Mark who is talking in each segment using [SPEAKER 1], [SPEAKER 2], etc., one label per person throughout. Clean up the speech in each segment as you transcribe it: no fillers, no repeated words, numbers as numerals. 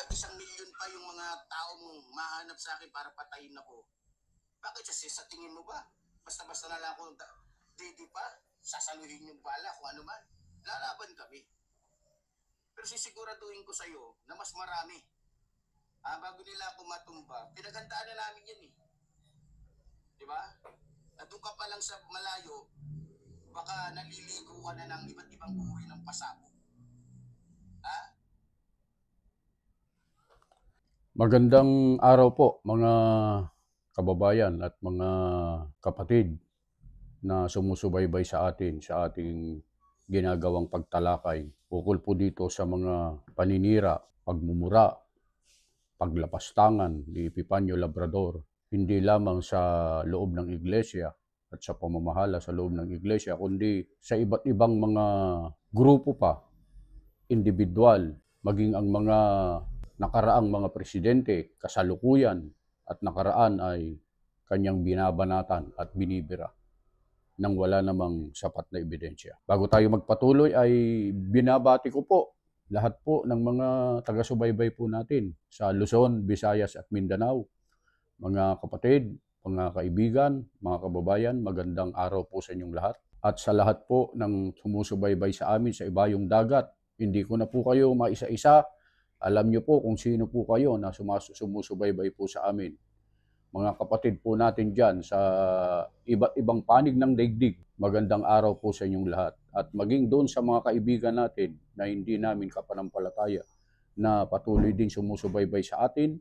[SPEAKER 1] 1 milyon pa yung mga taong mahanap sa akin para patayin ako. Bakit kasi sa tingin mo ba? Basta-basta na lang ako, di pa, sasaluhin yung bala kung ano man. Lalaban kami. Pero sisiguraduhin ko sa'yo na mas marami. Bago nila ako matumba, pinaghandaan na namin yan eh. Di ba? At doon ka pa lang sa malayo, baka naliligo ka na ng iba't ibang uri ng pasabog. Ha?
[SPEAKER 2] Magandang araw po mga kababayan at mga kapatid na sumusubaybay sa atin sa ating ginagawang pagtalakay. Ukol po dito sa mga paninira, pagmumura, paglapastangan ni Epifanio Labrador, hindi lamang sa loob ng iglesia at sa pamamahala sa loob ng iglesia, kundi sa iba't ibang mga grupo pa, individual, maging ang mga nakaraang mga presidente, kasalukuyan at nakaraan ay kanyang binabanatan at binibira nang wala namang sapat na ebidensya. Bago tayo magpatuloy ay binabati ko po lahat po ng mga taga-subaybay po natin sa Luzon, Visayas at Mindanao. Mga kapatid, mga kaibigan, mga kababayan, magandang araw po sa inyong lahat. At sa lahat po ng sumusubaybay sa amin sa ibayong dagat, hindi ko na po kayo maisa-isa. Alam niyo po kung sino po kayo na sumusubaybay po sa amin. Mga kapatid po natin dyan sa iba't ibang panig ng daigdig, magandang araw po sa inyong lahat. At maging doon sa mga kaibigan natin na hindi namin kapanampalataya na patuloy din sumusubaybay sa atin,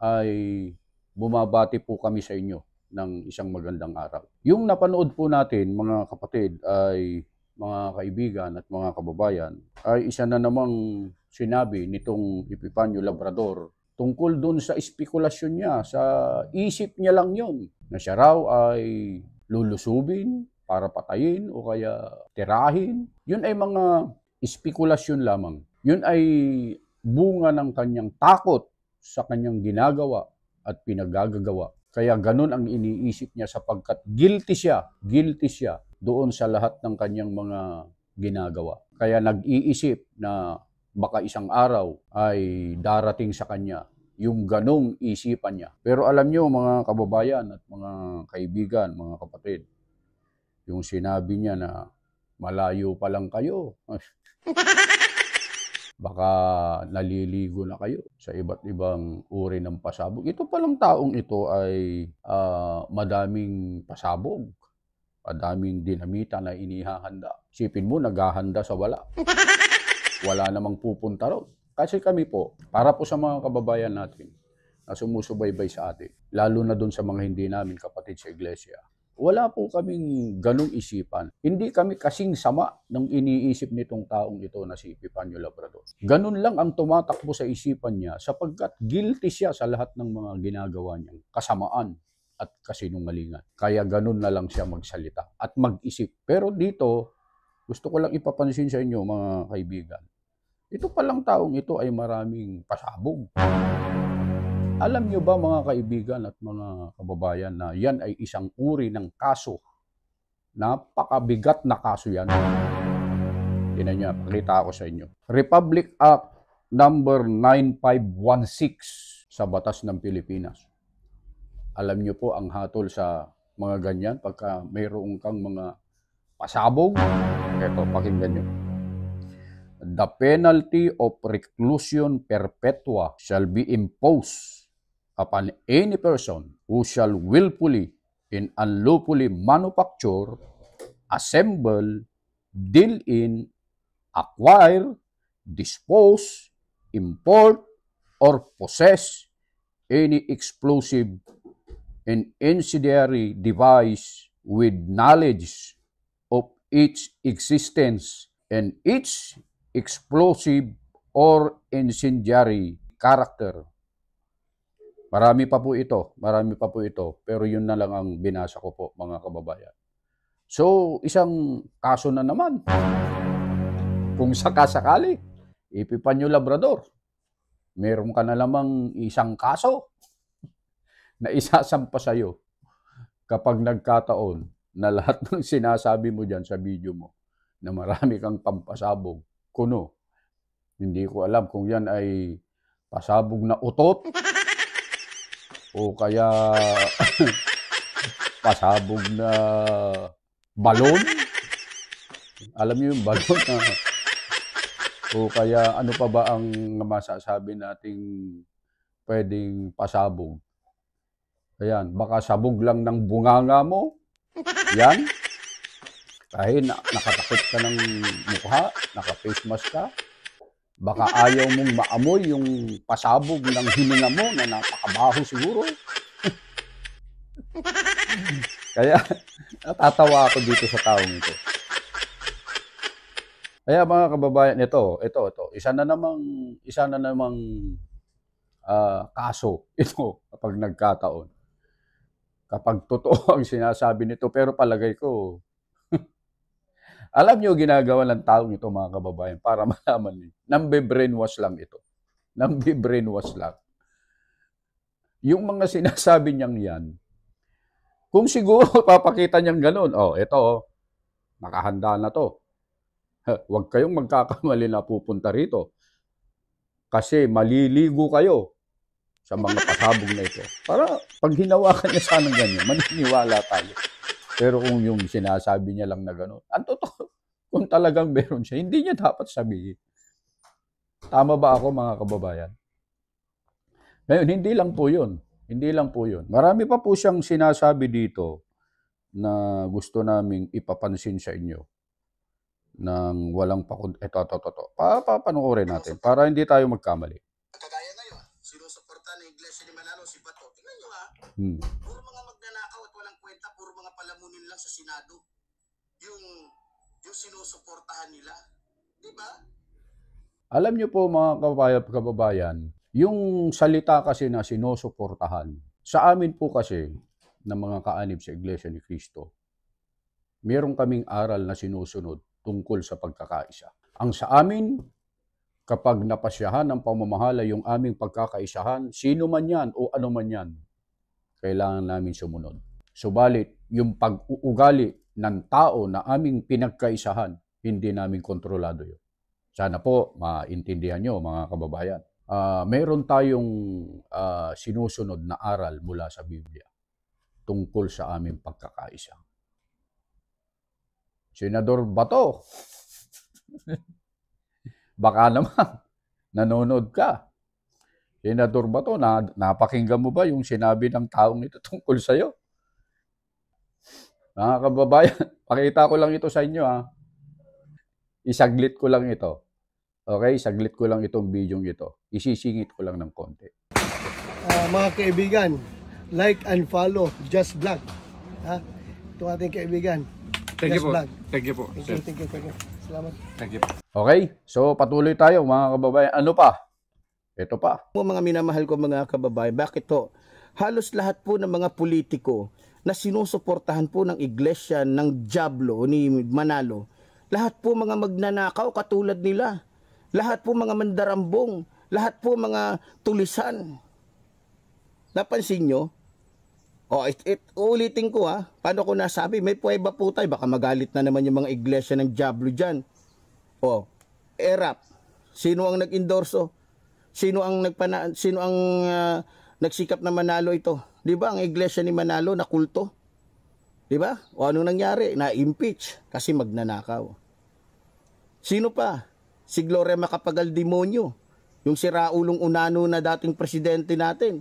[SPEAKER 2] ay bumabati po kami sa inyo ng isang magandang araw. Yung napanood po natin mga kapatid ay mga kaibigan at mga kababayan ay isa na namang sinabi nitong Epifanio Labrador tungkol dun sa espekulasyon niya, sa isip niya lang yun, na siya raw ay lulusubin para patayin o kaya tirahin. Yun ay mga espekulasyon lamang. Yun ay bunga ng kanyang takot sa kanyang ginagawa at pinagagagawa. Kaya ganun ang iniisip niya sapagkat guilty siya doon sa lahat ng kanyang mga ginagawa. Kaya nag-iisip na baka isang araw ay darating sa kanya yung ganong isipan niya. Pero alam niyo mga kababayan at mga kaibigan, mga kapatid, yung sinabi niya na malayo pa lang kayo, baka naliligo na kayo sa iba't ibang uri ng pasabog. Ito palang taong ito ay madaming pasabog, madaming dinamita na inihahanda. Isipin mo, naghahanda sa wala. Wala namang pupunta ron. Kasi kami po, para po sa mga kababayan natin na sumusubaybay sa atin, lalo na doon sa mga hindi namin kapatid sa iglesia, wala po kaming ganong isipan. Hindi kami kasing sama ng iniisip nitong taong ito na si Epifanio Labrador. Ganun lang ang tumatakbo sa isipan niya sapagkat guilty siya sa lahat ng mga ginagawa niyang kasamaan at kasinungalingan. Kaya ganun na lang siya magsalita at mag-isip. Pero dito, gusto ko lang ipapansin sa inyo mga kaibigan, ito palang taong ito ay maraming pasabog. Alam nyo ba mga kaibigan at mga kababayan na yan ay isang uri ng kaso? Napakabigat na kaso yan. Tingnan niya, pakita ko sa inyo. Republic Act number 9516 sa batas ng Pilipinas. Alam nyo po ang hatol sa mga ganyan pagka mayroong kang mga pasabog. Ito, pakinggan nyo. The penalty of reclusion perpetua shall be imposed upon any person who shall willfully and unlawfully manufacture, assemble, deal in, acquire, dispose, import, or possess any explosive and incendiary device with knowledge of its existence and its explosive or incendiary character. Marami pa po ito, pero yun na lang ang binasa ko po mga kababayan. So, isang kaso na naman. Kung sakasakali, Epifanio Labrador, meron ka na lamang isang kaso na isasampa sa'yo kapag nagkataon na lahat ng sinasabi mo dyan sa video mo na marami kang pampasabog, kuno. Hindi ko alam kung yan ay pasabog na utot, o kaya pasabog na balon. Alam niyo yung balon na, o kaya ano pa ba ang masasabi nating pwedeng pasabog? Ayan, baka sabog lang ng bunganga mo. Yan. Kahit nakatakip ka ng mukha, naka-face mask ka, baka ayaw mong maamoy yung pasabog ng hininga mo na napakabaho siguro. Kaya natatawa ako dito sa taong ito. Kaya mga kababayan, ito, isa na namang kaso ito kapag nagkataon. Kapag totoo ang sinasabi nito, pero palagay ko, alam niyo ginagawa ng taong ito mga kababayan para malaman niyo. Nambe-brainwash lang ito. Nambe-brainwash lang. Yung mga sinasabi niyang yan, kung siguro papakita niyang ganun, ito, nakahanda na to. Huwag kayong magkakamali na pupunta rito. Kasi maliligo kayo sa mga pasabog na ito. Para pag hinawakan niya sana ganyan, maniniwala tayo. Pero kung yung sinasabi niya lang na gano'n, ang totoo, kung talagang meron siya, hindi niya dapat sabihin. Tama ba ako mga kababayan? Ngayon, hindi lang po yun. Hindi lang po yun. Marami pa po siyang sinasabi dito na gusto naming ipapansin sa inyo ng walang pakun... Ito. Papanoorin natin para hindi tayo magkamali.
[SPEAKER 1] Kagaya ngayon, sinusuporta ng Iglesia ni Manalo si Bato. Tingnan nyo ha, puro mga magnanakaw at walang kwenta, puro mga palamunin lang sa Senado. Yung sinusuportahan nila. Di ba?
[SPEAKER 2] Alam niyo po mga kababayan, yung salita kasi na sinusuportahan, sa amin po kasi ng mga kaanib sa Iglesia ni Cristo, meron kaming aral na sinusunod tungkol sa pagkakaisa. Ang sa amin, kapag napasyahan ng pamamahala yung aming pagkakaisahan, sino man yan o ano man yan, kailangan namin sumunod. Subalit, yung pag-uugali ng tao na aming pinagkaisahan, hindi namin kontrolado yun. Sana po maintindihan nyo mga kababayan. Meron tayong sinusunod na aral mula sa Biblia tungkol sa aming pagkakaisa. Senador Bato, baka naman nanonood ka. Senador Bato, napakinggan mo ba yung sinabi ng taong ito tungkol sa'yo? Mga kababayan, pakita ko lang ito sa inyo ha. Isaglit ko lang ito. Okay, saglit ko lang itong video ito. Isisingit ko lang ng konti.
[SPEAKER 3] Mga kaibigan, like and follow Just Vlog. Ha? Ito ating kaibigan.
[SPEAKER 4] Thank you po.
[SPEAKER 3] Vlog.
[SPEAKER 4] Thank you po.
[SPEAKER 3] Thank you. Salamat.
[SPEAKER 4] Thank you.
[SPEAKER 2] Okay, so patuloy tayo mga kababayan. Ano pa? Ito pa.
[SPEAKER 5] Mga minamahal ko mga kababayan, bakit to? Halos lahat po ng mga politiko na sinusuportahan po ng iglesia ng Diablo ni Manalo, lahat po mga magnanakaw katulad nila. Lahat po mga mandarambong, lahat po mga tulisan. Napansin nyo? Ulitin ko ha, paano ko nasabi, may puweba po tayo, baka magalit na naman yung mga iglesia ng Diablo dyan. ERAP, sino ang nag-endorso? Sino ang nagsikap na Manalo ito? Di ba ang iglesia ni Manalo na kulto? Di ba? O anong nangyari? Na-impeach kasi magnanakaw. Sino pa? Si Gloria Macapagal Demonyo, yung si Raulong Unano na dating presidente natin.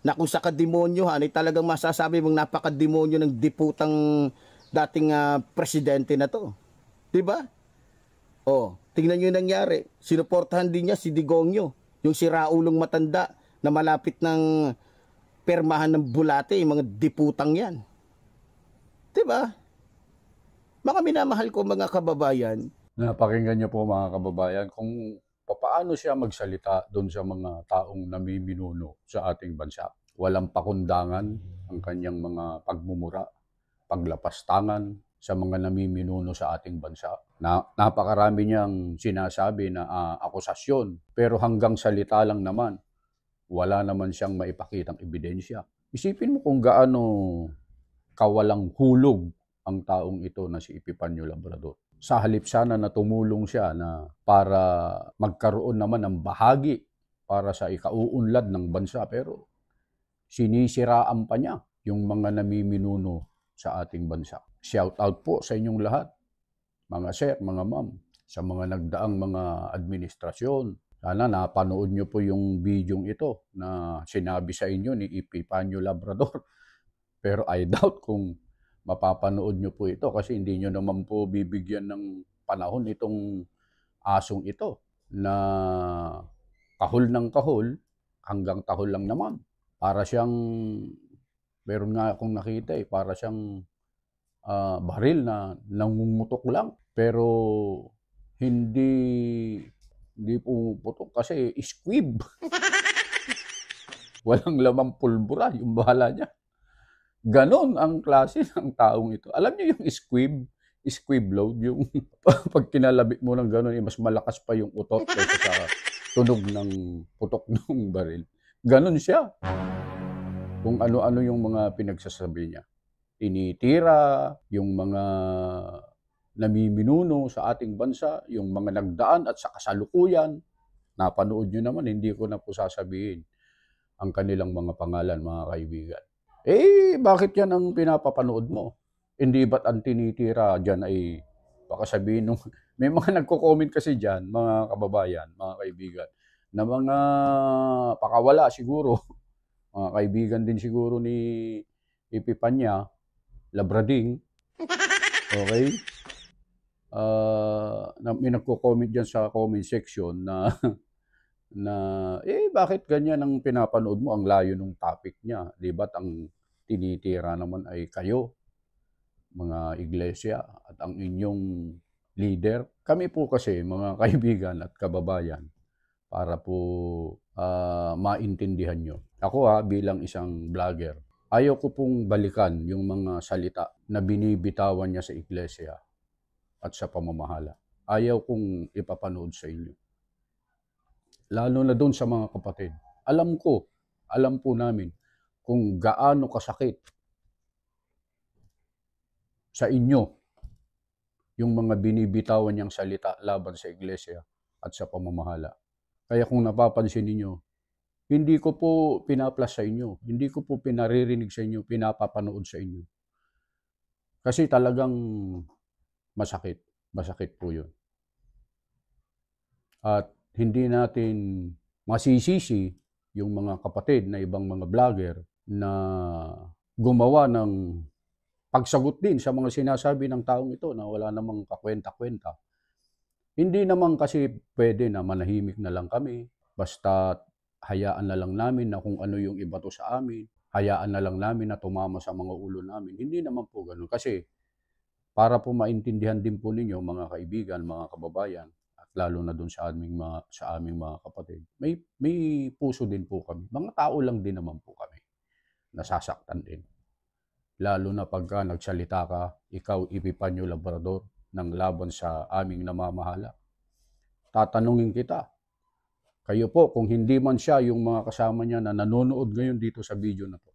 [SPEAKER 5] Na kung sa kademonyo, ay talagang masasabi mong napakademonyo ng diputang dating presidente na to. Diba? Tingnan nyo yung nangyari. Sinuportahan din niya si Digongyo, yung si Raulong matanda na malapit ng permahan ng bulate, yung mga diputang yan. Diba? Mga minamahal ko mga kababayan,
[SPEAKER 2] Napakinggan niyo po mga kababayan kung paano siya magsalita doon sa mga taong namiminuno sa ating bansa. Walang pakundangan ang kanyang mga pagmumura, paglapastangan sa mga namiminuno sa ating bansa. Napakarami niyang sinasabi na akusasyon, pero hanggang salita lang naman, wala naman siyang maipakitang ebidensya. Isipin mo kung gaano kawalang hulog ang taong ito na si Epifanio Labrador. Sa halip sana na tumulong siya na para magkaroon naman ng bahagi para sa ikauunlad ng bansa, pero sinisiraan pa niya yung mga namiminuno sa ating bansa. Shout out po sa inyong lahat, mga sir, mga ma'am, sa mga nagdaang mga administrasyon. Sana napanood nyo po yung video ito na sinabi sa inyo ni Epifanio Labrador. Pero I doubt kung mapapanood nyo po ito kasi hindi nyo naman po bibigyan ng panahon itong asong ito na kahol ng kahol hanggang tahol lang naman. Para siyang, meron nga akong nakita para siyang baril na nangungutok lang. Pero hindi pumuputok kasi squib. Walang lamang pulbura yung bala niya. Ganon ang klase ng taong ito. Alam niyo yung squib load, yung pag kinalabit mo ng ganon, mas malakas pa yung utot kaysa sa tunog ng putok ng baril. Ganon siya. Kung ano-ano yung mga pinagsasabi niya. Tinitira yung mga namiminuno sa ating bansa, yung mga nagdaan at sa kasalukuyan. Napanood nyo naman, hindi ko na po sasabihin ang kanilang mga pangalan, mga kaibigan. Bakit yan ang pinapapanood mo? Hindi ba't ang tinitira dyan ay baka sabihin nung may mga nagko-comment kasi dyan, mga kababayan, mga kaibigan, na mga pakawala siguro, mga kaibigan din siguro ni Epifania Labrading, okay? May nagko-comment dyan sa comment section na bakit ganyan ang pinapanood mo? Ang layo ng topic niya. Di ba't ang tinitira naman ay kayo, mga iglesia, at ang inyong leader? Kami po kasi, mga kaibigan at kababayan, para po maintindihan nyo. Ako bilang isang vlogger, ayaw ko pong balikan yung mga salita na binibitawan niya sa iglesia at sa pamamahala. Ayaw kong ipapanood sa inyo. Lalo na doon sa mga kapatid. Alam po namin kung gaano kasakit sa inyo yung mga binibitawan niyang salita laban sa iglesia at sa pamamahala. Kaya kung napapansin niyo, hindi ko po pinaplas sa inyo, hindi ko po pinaririnig sa inyo, pinapapanood sa inyo. Kasi talagang masakit po yun. At hindi natin masisisi yung mga kapatid na ibang mga vlogger na gumawa ng pagsagot din sa mga sinasabi ng taong ito na wala namang kakwenta-kwenta. Hindi naman kasi pwede na manahimik na lang kami, basta hayaan na lang namin na kung ano yung ibato sa amin, hayaan na lang namin na tumama sa mga ulo namin. Hindi naman po ganun. Kasi para po maintindihan din po ninyo, mga kaibigan, mga kababayan, lalo na doon sa aming mga kapatid. May puso din po kami. Mga tao lang din naman po kami. Nasasaktan din. Lalo na pagka nagsalita ka, ikaw Epifanio Labrador, ng laban sa aming namamahala. Tatanungin kita, kayo po, kung hindi man siya yung mga kasama niya na nanonood ngayon dito sa video na to,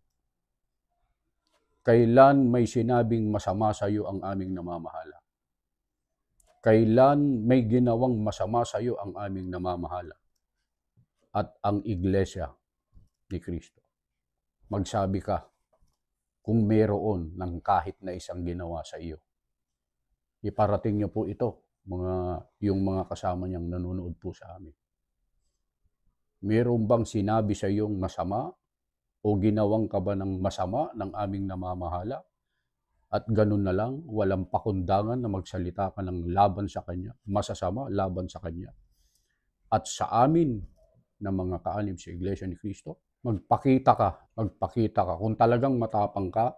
[SPEAKER 2] kailan may sinabing masama sa iyo ang aming namamahala? Kailan may ginawang masama sa iyo ang aming namamahala at ang iglesia ni Kristo? Magsabi ka kung meron ng kahit na isang ginawa sa iyo. Iparating niyo po ito, yung mga kasama niyang nanonood po sa amin. Meron bang sinabi sa iyong masama o ginawang ka ba ng masama ng aming namamahala? At ganun na lang, walang pakundangan na magsalita ka ng laban sa Kanya, masasama laban sa Kanya. At sa amin na mga kaanib sa Iglesia ni Cristo, magpakita ka. Kung talagang matapang ka,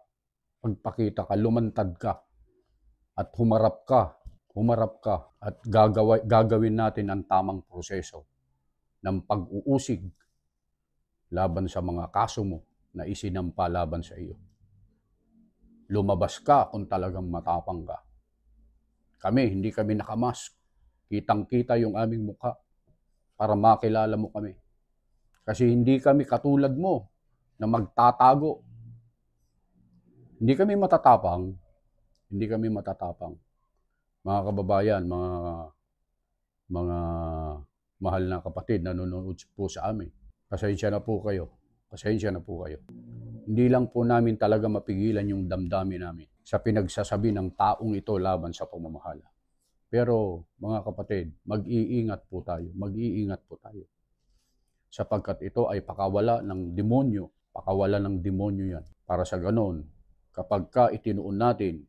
[SPEAKER 2] magpakita ka, lumantad ka, at humarap ka, at gagawin natin ang tamang proseso ng pag-uusig laban sa mga kaso mo na isinampa laban sa iyo. Lumabas ka kung talagang matapang ka. Hindi kami nakamask. Kitang-kita yung aming mukha para makilala mo kami. Kasi hindi kami katulad mo na magtatago. Hindi kami matatapang. Mga kababayan, mga mahal na kapatid, nanonood po sa amin. Pasensya na po kayo. Pasensya na po kayo. Hindi lang po namin talaga mapigilan yung damdamin namin sa pinagsasabi ng taong ito laban sa pamamahala. Pero mga kapatid, mag-iingat po tayo. Mag-iingat po tayo. Sapagkat ito ay pakawala ng demonyo. Pakawala ng demonyo yan. Para sa ganon, kapag ka itinuon natin,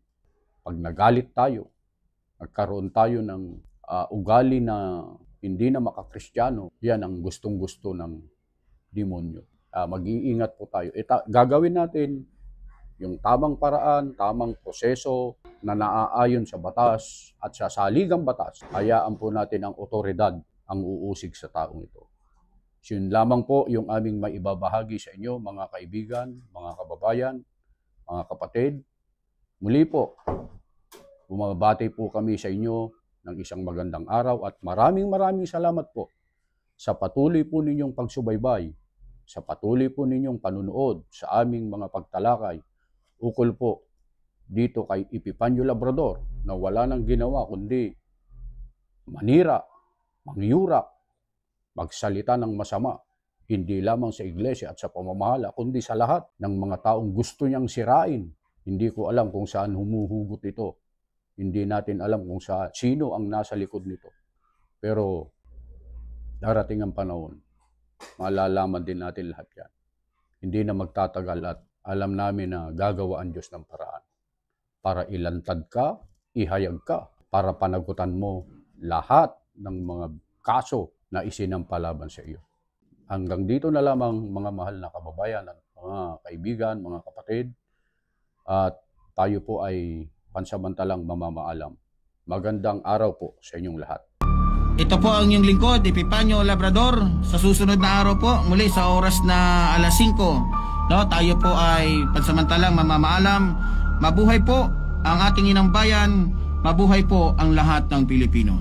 [SPEAKER 2] pag nagalit tayo, nagkaroon tayo ng ugali na hindi na makakristyano, yan ang gustong-gusto ng demonyo. Mag-iingat po tayo. Gagawin natin yung tamang paraan, tamang proseso na naaayon sa batas at sa saligang batas. Hayaan po natin ang otoridad ang uusig sa taong ito. Yun lamang po yung aming maibabahagi sa inyo, mga kaibigan, mga kababayan, mga kapatid. Muli po, bumabati po kami sa inyo ng isang magandang araw at maraming salamat po sa patuloy po ninyong pagsubaybay, sa patuloy po ninyong panunood sa aming mga pagtalakay ukol po dito kay Epifanio Labrador na wala nang ginawa kundi manira, mangyurak, magsalita ng masama, hindi lamang sa iglesia at sa pamamahala kundi sa lahat ng mga taong gusto niyang sirain. Hindi ko alam kung saan humuhugot ito. Hindi natin alam kung sino ang nasa likod nito. Pero darating ang panahon, malalaman din natin lahat yan. Hindi na magtatagal at alam namin na gagawa ang Diyos ng paraan para ilantad ka, ihayag ka, para panagutan mo lahat ng mga kaso na isinampalaban sa iyo. Hanggang dito na lamang mga mahal na kababayan at mga kaibigan, mga kapatid, at tayo po ay pansamantalang mamamaalam. Magandang araw po sa inyong lahat.
[SPEAKER 5] Ito po ang inyong lingkod, Epifanio Labrador. Sa susunod na araw po, muli sa oras na alas 5, no, tayo po ay pansamantalang mamamaalam. Mabuhay po ang ating inang bayan, mabuhay po ang lahat ng Pilipino.